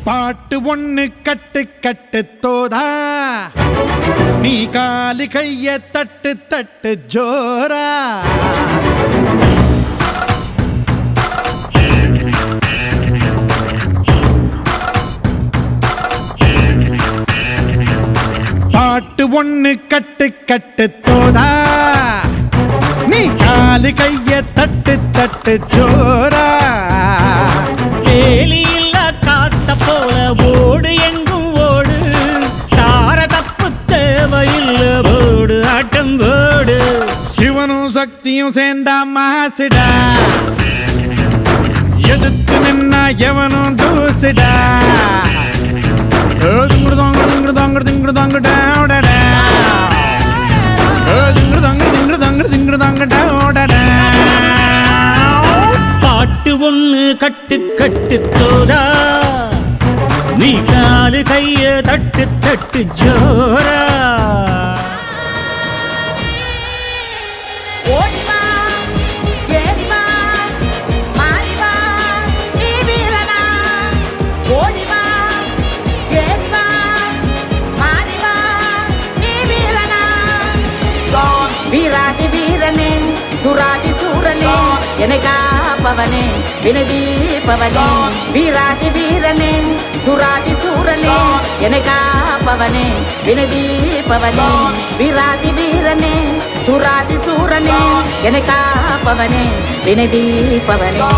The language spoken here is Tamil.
பாட்டு ஒண்ணு கட்டு கட்டு தோதா நீ காலி கைய தட்டு தட்டு ஜோரா பாட்டு ஒண்ணு கட்டு கட்டு தோதா நீ காலி கைய தட்டு தட்டு ஜோரா வேலி இல்ல காத்த போல ஓடு எங்கும் ஓடு தார தப்பு தேவையில்ல ஓடு ஆட்டம் ஓடு சிவனும் சக்தியும் சேர்ந்தா மாசுடா எதிர்த்து நின்னா எவனும் தூசுடா பாட்டு ஒண்ணு கட்டு கட்டு தோதா நீ காலு கைய தட்டு தட்டு ஜோரா வீராதி வீரனே சுராதி சூரனே என்னை காப்பவனே வினதீபவனே வீராதி வீரனே சுராதி சூரனே என்னை காப்பவனே வினதீபவனே வீராதி வீரனே சுராதி சூரனே என்னை காப்பவனே வினதீபவனே